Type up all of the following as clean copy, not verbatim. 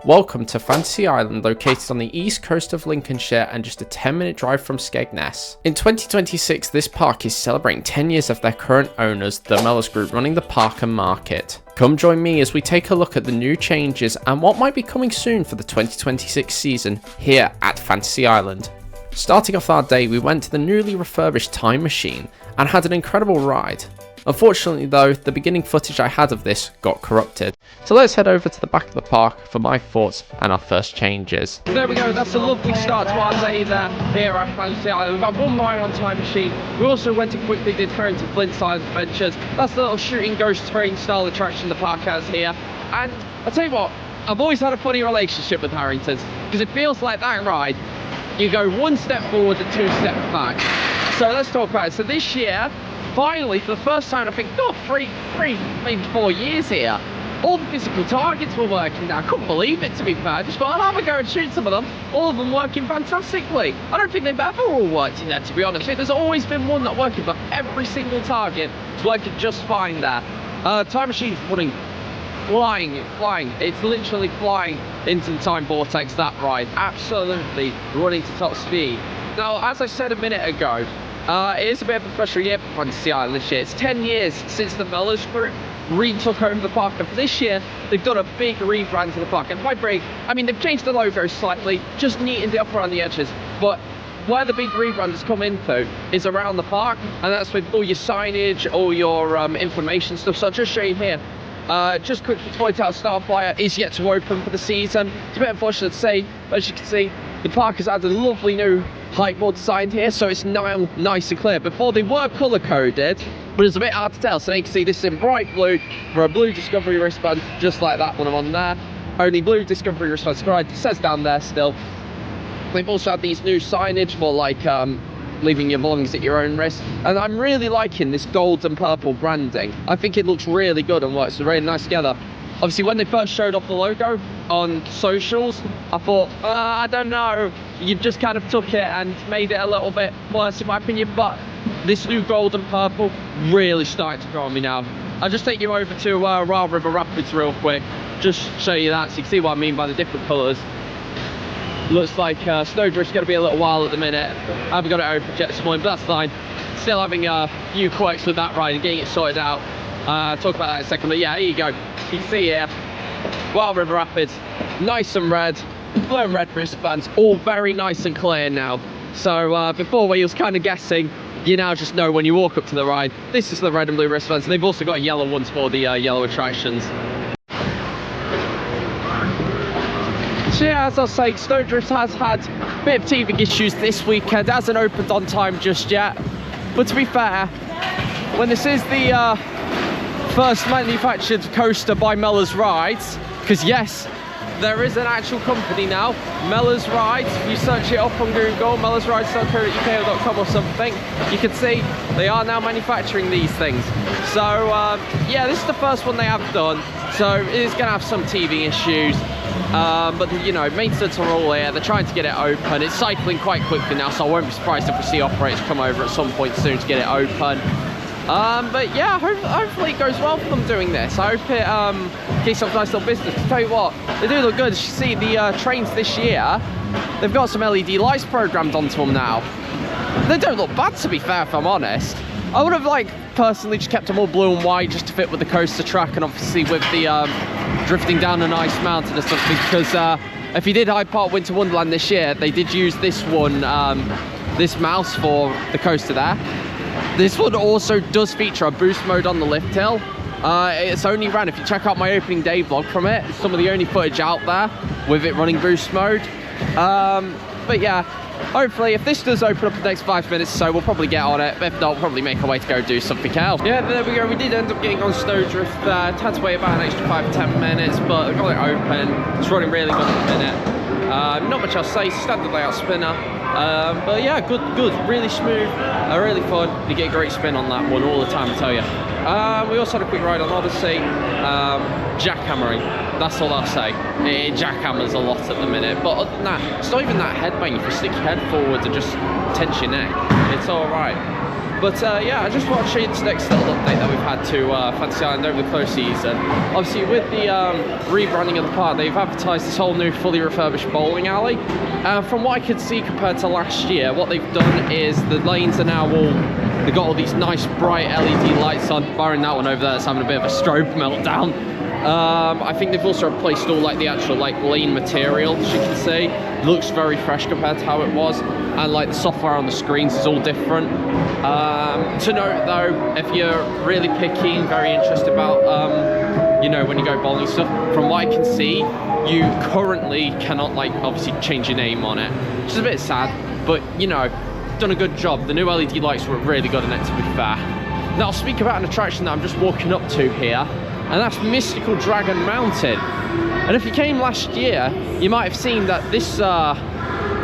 Welcome to Fantasy Island, located on the east coast of Lincolnshire and just a 10-minute drive from Skegness. In 2026, this park is celebrating 10 years of their current owners, the Mellors Group, running the park and market. Come join me as we take a look at the new changes and what might be coming soon for the 2026 season here at Fantasy Island. Starting off our day, we went to the newly refurbished Time Machine and had an incredible ride. Unfortunately though, the beginning footage I had of this got corrupted. So let's head over to the back of the park for my thoughts and our first changes. There we go, that's a lovely start to our day there here at Fantasy Island. We've got 1 mile on Time Machine. We also went and quickly did Harrington Flint Side Adventures. That's the little shooting ghost train style attraction the park has here. And I'll tell you what, I've always had a funny relationship with Harrington's, because it feels like that ride, you go 1 step forward and 2 steps back. So let's talk about it. So this year, finally, for the first time, I think, maybe 4 years here, all the physical targets were working now. I couldn't believe it, to be fair. I just thought, I'll have a go and shoot some of them. All of them working fantastically. I don't think they've ever all worked in there, to be honest. There's always been one not working, but every single target is working just fine there. Time Machine's running, flying. It's literally flying into the time vortex, that ride. Absolutely running to top speed. Now, as I said a minute ago, it is a bit of a special year for Fantasy Island this year. It's 10 years since the Mellors Group retook over the park, and for this year they've done a big rebrand to the park. And by big, I mean they've changed the logo slightly, just neatened it up around the edges, but where the big rebrand has come into is around the park, and that's with all your signage, all your information stuff. So I'll just show you here. Just quickly to point out, Starflyer is yet to open for the season. It's a bit unfortunate to say, but as you can see, the park has had a lovely new height board designed here, so it's now nice and clear. Before they were colour coded, but it's a bit hard to tell. So you can see this is in bright blue for a blue Discovery wristband, just like that one I'm on there. Only blue Discovery wristband. It says down there still. They've also had these new signage for like leaving your belongings at your own risk, and I'm really liking this gold and purple branding. I think it looks really good and works really nice together. Obviously, when they first showed off the logo on socials, I thought, I don't know, you've just kind of took it and made it a little bit worse in my opinion, but this new gold and purple really starting to grow on me now. I'll just take you over to Royal River Rapids real quick, just show you that so you can see what I mean by the different colours. Looks like Snowdrift's going to be a little while at the minute. I haven't got it open yet this morning, but that's fine. Still having a few quirks with that ride and getting it sorted out. Talk about that in a second, but yeah, here you go. You can see here, Wild River Rapids, nice and red, blue and red wristbands, all very nice and clear now. So before where you was kind of guessing, you now just know when you walk up to the ride, this is the red and blue wristbands. They've also got yellow ones for the yellow attractions. So yeah, as I was saying, Snowdrift has had a bit of teething issues this weekend. It hasn't opened on time just yet. But to be fair, when this is the first manufactured coaster by Mellors Rides, because yes, there is an actual company now, Mellors Rides. If you search it up on Google, mellorsrides.co.uk or something, you can see they are now manufacturing these things. So yeah, this is the first one they have done, so it is going to have some teething issues. But you know, maintenance are all here. They're trying to get it open. It's cycling quite quickly now, so I won't be surprised if we see operators come over at some point soon to get it open. But yeah, hopefully it goes well for them doing this. I hope it keeps up nice little business. To tell you what, they do look good. As you see, the trains this year, they've got some LED lights programmed onto them now. They don't look bad, to be fair, if I'm honest. I would have personally just kept them all blue and white just to fit with the coaster track, and obviously with the drifting down an ice mountain or something, because if you did Hyde Park Winter Wonderland this year, they did use this one, this mouse for the coaster there. This one also does feature a boost mode on the lift hill. It's only ran, if you check out my opening day vlog from it, it's some of the only footage out there with it running boost mode. But yeah, hopefully if this does open up in the next 5 minutes or so, we'll probably get on it. If not, we'll probably make our way to go do something else. Yeah, there we go. We did end up getting on Snowdrift there. Had to wait about an extra 5 to 10 minutes, but we got it open. It's running really good at the minute. Not much else to say, standard layout spinner. But yeah, good, really smooth, really fun. You get a great spin on that one all the time, I tell you. We also had a quick ride on Odyssey, jackhammering, that's all I'll say. It jackhammers a lot at the minute, but other than that, it's not even that headbang. If you stick your head forward and just tense your neck, it's alright. But yeah, I just want to show you this next little update that we've had to Fantasy Island over the close season. Obviously, with the rebranding of the park, they've advertised this whole new fully refurbished bowling alley. From what I could see compared to last year, what they've done is the lanes are now all, they've got all these nice bright LED lights on, barring that one over there that's having a bit of a strobe meltdown. I think they've also replaced all like the actual like lane material, as you can see. It looks very fresh compared to how it was, and like the software on the screens is all different. To note though, if you're really picky and very interested about you know, when you go bowling stuff, from what I can see, you currently cannot like obviously change your name on it, which is a bit sad, but you know, done a good job. The new LED lights were really good in it, to be fair. Now I'll speak about an attraction that I'm just walking up to here, and that's Mystical Dragon Mountain. And if you came last year, you might have seen that this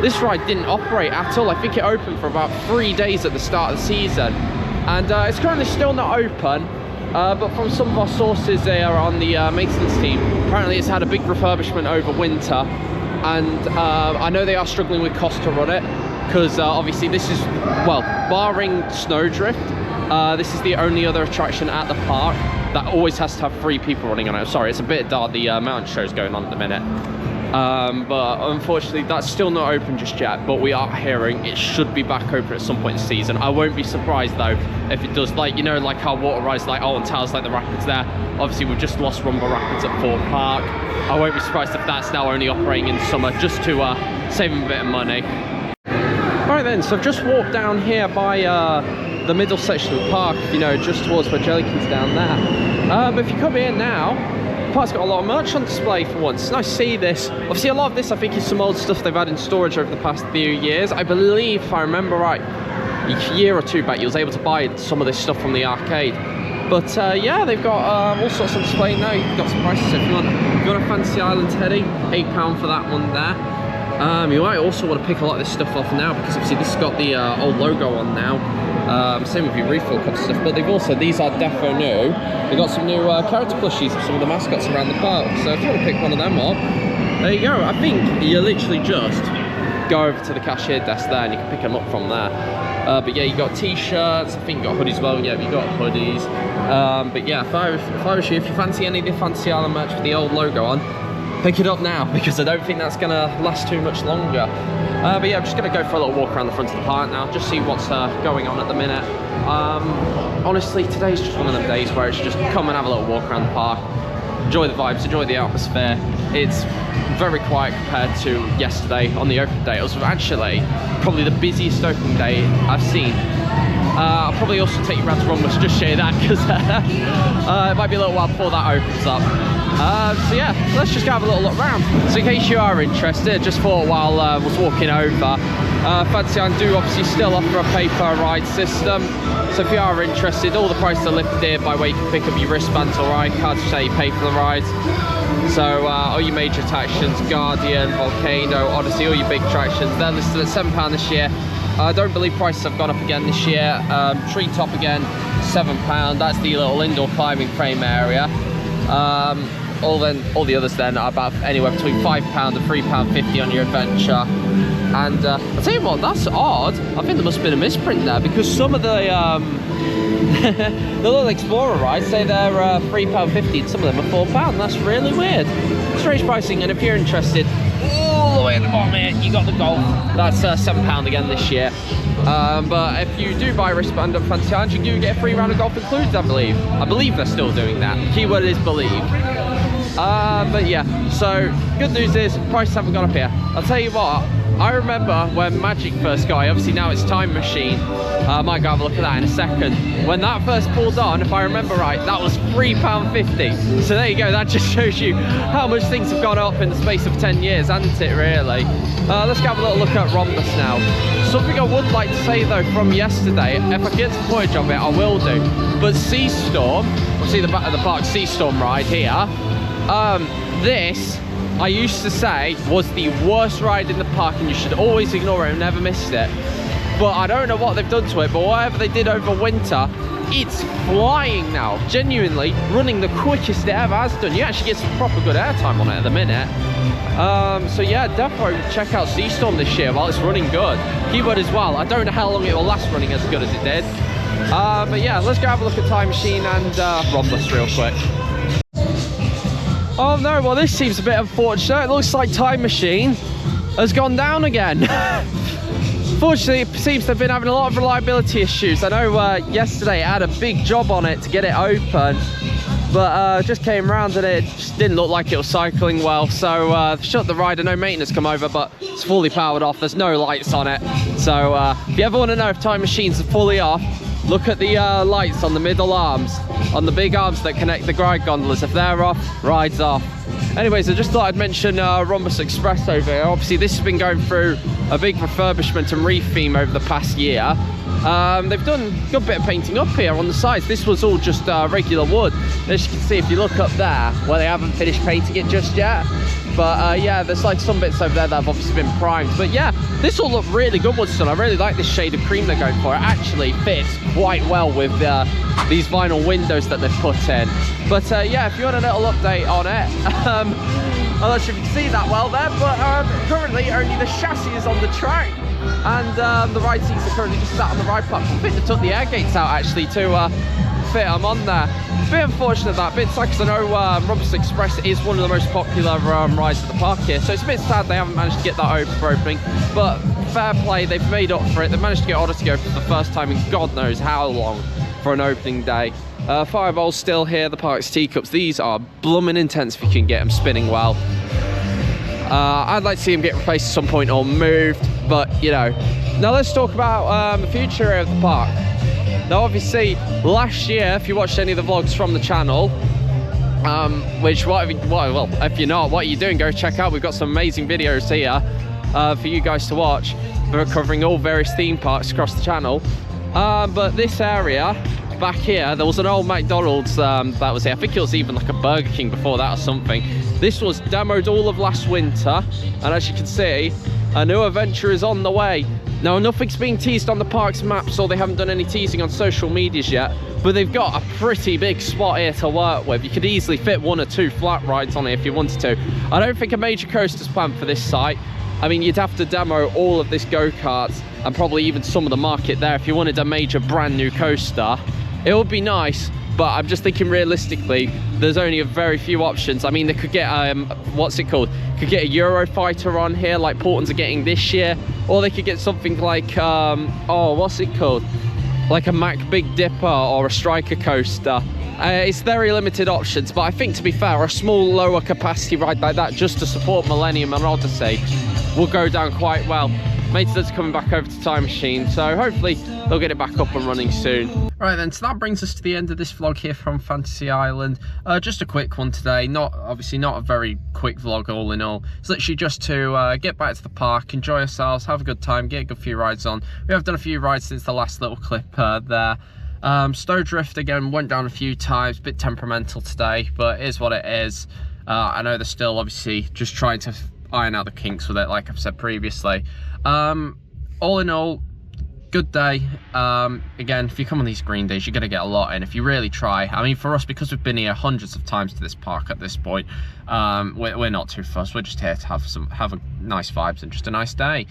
this ride didn't operate at all. I think it opened for about 3 days at the start of the season, and it's currently still not open. But from some of our sources there on the maintenance team, apparently it's had a big refurbishment over winter, and I know they are struggling with cost to run it, because obviously this is, well, barring Snowdrift, this is the only other attraction at the park that always has to have 3 people running on it. Sorry, it's a bit dark, the mountain show's going on at the minute. But unfortunately that's still not open just yet, but we are hearing it should be back open at some point in the season. I won't be surprised though if it does, like, you know, like our water rides like Alton Towers, like the rapids there. Obviously we've just lost Rumble Rapids at Fort Park. I won't be surprised if that's now only operating in summer, just to save them a bit of money. Alright then, so I've just walked down here by the middle section of the park, you know, just towards where Jellykin's down there. But if you come here now, the park's got a lot of merch on display for once. It's nice to see this. Obviously a lot of this I think is some old stuff they've had in storage over the past few years. I believe, if I remember right, a year or two back you was able to buy some of this stuff from the arcade. But yeah, they've got all sorts on display now. You've got some prices if you want a Fantasy Island Teddy, £8 for that one there. You might also want to pick a lot of this stuff off now, because obviously this has got the old logo on now. Same with your refill cup stuff, but they've also, these are defo new. They've got some new character plushies of some of the mascots around the park, so if you want to pick one of them up, there you go. I think you literally just go over to the cashier desk there and you can pick them up from there. But yeah, you got t-shirts, I think you got hoodies as well. Yeah, you got hoodies. But yeah, if I was you, if you fancy any of the Fantasy Island merch with the old logo on, pick it up now, because I don't think that's gonna last too much longer. But yeah, I'm just gonna go for a little walk around the front of the park now, just see what's going on at the minute. Honestly, today's just one of them days where it's just come and have a little walk around the park, enjoy the vibes, enjoy the atmosphere. It's very quiet compared to yesterday on the open day. It was actually probably the busiest opening day I've seen. I'll probably also take you around to Rumble to just show you that, because it might be a little while before that opens up. So yeah, let's just go have a little look around. So in case you are interested, just thought while I was walking over, Fantasy Island do obviously still offer a pay-per-ride system. So if you are interested, all the prices are listed here by where you can pick up your wristbands or iCards to say you pay for the rides. So all your major attractions, Guardian, Volcano, Odyssey, all your big attractions, they're listed at £7 this year. I don't believe prices have gone up again this year. Treetop again, £7. That's the little indoor climbing frame area. All the others then are about anywhere between £5 and £3.50 on your adventure. And I'll tell you what, that's odd. I think there must have been a misprint there, because some of the the little Explorer rides say they're £3.50 and some of them are £4. That's really weird. Strange pricing. And if you're interested, all the way at the bottom here, you got the Golf. That's £7 again this year. But if you do buy a wristband at Fantasy Island, you do get a free round of golf included, I believe. I believe they're still doing that. Keyword is believe. But yeah, so good news is prices haven't gone up here. I'll tell you what, I remember when Magic first got, obviously now it's Time Machine. I might go have a look at that in a second. When that first pulled on, if I remember right, that was £3.50. So there you go, that just shows you how much things have gone up in the space of 10 years, hasn't it really? Let's go have a little look at Rhombus now. Something I would like to say though from yesterday, if I get some footage of it, I will do. But Sea Storm, see the back of the park Sea Storm ride here. This, I used to say, was the worst ride in the park and you should always ignore it and never miss it. But I don't know what they've done to it, but whatever they did over winter, it's flying now. Genuinely running the quickest it ever has done. You actually get some proper good airtime on it at the minute. So yeah, definitely check out Sea Storm this year while it's running good. Keyword as well, I don't know how long it will last running as good as it did. But yeah, let's go have a look at Time Machine and Rhombus real quick. Oh no, well this seems a bit unfortunate. It looks like Time Machine has gone down again. Fortunately, it seems they've been having a lot of reliability issues. I know yesterday it had a big job on it to get it open, but just came around and it just didn't look like it was cycling well. So shut the rider, no maintenance come over, but it's fully powered off. There's no lights on it. So if you ever want to know if Time Machines are fully off, look at the lights on the middle arms, on the big arms that connect the ride gondolas. If they're off, ride's off. Anyways, I just thought I'd mention Rhombus Express over here. Obviously, this has been going through a big refurbishment and re-theme over the past year. They've done a good bit of painting up here on the sides. This was all just regular wood. As you can see, if you look up there, well, they haven't finished painting it just yet. But yeah, there's like some bits over there that have obviously been primed. But yeah, this will look really good once done. I really like this shade of cream they're going for. It actually fits quite well with these vinyl windows that they've put in. But yeah, if you want a little update on it, I'm not sure if you can see that well there, but currently only the chassis is on the track. And the ride seats are currently just sat on the ride platform. I think they took the air gates out actually to fit them on there. A bit unfortunate that bit, because I know Rhombus Express is one of the most popular rides at the park here, so it's a bit sad they haven't managed to get that opening, but fair play, they've made up for it. They've managed to get Odyssey open for the first time in God knows how long for an opening day. Fireball's still here, the park's teacups. These are blooming intense if you can get them spinning well. I'd like to see them get replaced at some point or moved, but you know. Now let's talk about the future of the park. Now obviously last year, if you watched any of the vlogs from the channel, well, if you're not, what are you doing? Go check out, we've got some amazing videos here for you guys to watch. We're covering all various theme parks across the channel. But this area back here, there was an old McDonald's that was here. I think it was even like a Burger King before that or something. This was demoed all of last winter, and as you can see, a new adventure is on the way. Now, nothing's being teased on the park's maps, or they haven't done any teasing on social medias yet, but they've got a pretty big spot here to work with. You could easily fit 1 or 2 flat rides on here if you wanted to. I don't think a major coaster's planned for this site. I mean, you'd have to demo all of this go-karts and probably even some of the market there if you wanted a major brand new coaster. It would be nice, but I'm just thinking realistically, there's only a very few options. I mean, they could get, what's it called? Could get a Eurofighter on here, like Portland's are getting this year, or they could get something like, oh, what's it called? Like a Mack Big Dipper or a Striker coaster. It's very limited options, but I think, to be fair, a small lower capacity ride like that, just to support Millennium and Odyssey, will go down quite well. Maintenance coming back over to Time Machine, so hopefully they'll get it back up and running soon. Right then, so that brings us to the end of this vlog here from Fantasy Island. Just a quick one today, obviously not a very quick vlog all in all. It's literally just to get back to the park, enjoy ourselves, have a good time, get a good few rides on. We have done a few rides since the last little clip there. Snowdrift again went down a few times, bit temperamental today, but it is what it is. I know they're still obviously just trying to iron out the kinks with it, like I've said previously. All in all, good day. Again, if you come on these green days, you're going to get a lot in if you really try. I mean, for us, because we've been here hundreds of times to this park at this point, we're not too fussed. We're just here to have a nice vibes and just a nice day.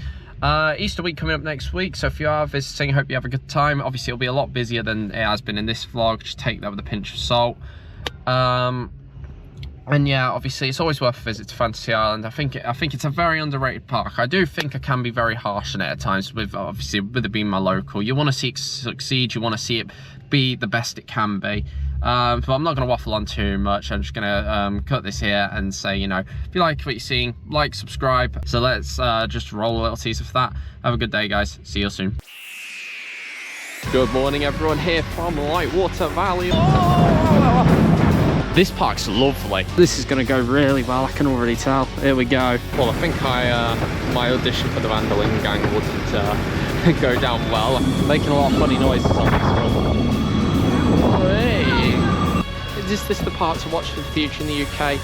Easter week coming up next week, so if you are visiting, I hope you have a good time. Obviously, it'll be a lot busier than it has been in this vlog. Just take that with a pinch of salt. And yeah, obviously it's always worth a visit to Fantasy Island. I think it's a very underrated park. I do think I can be very harsh on it at times, with it being my local. You want to see it succeed, you want to see it be the best it can be. But I'm not going to waffle on too much. I'm just going to cut this here and say, you know, if you like what you're seeing, like, subscribe. So let's just roll a little teaser for that. Have a good day, guys. See you soon. Good morning, everyone, here from Lightwater Valley. Oh! This park's lovely. This is going to go really well, I can already tell. Here we go. Well, I think my audition for the Vandaling gang wouldn't go down well. I'm making a lot of funny noises on this one. Hey. Is this the part to watch for the future in the UK?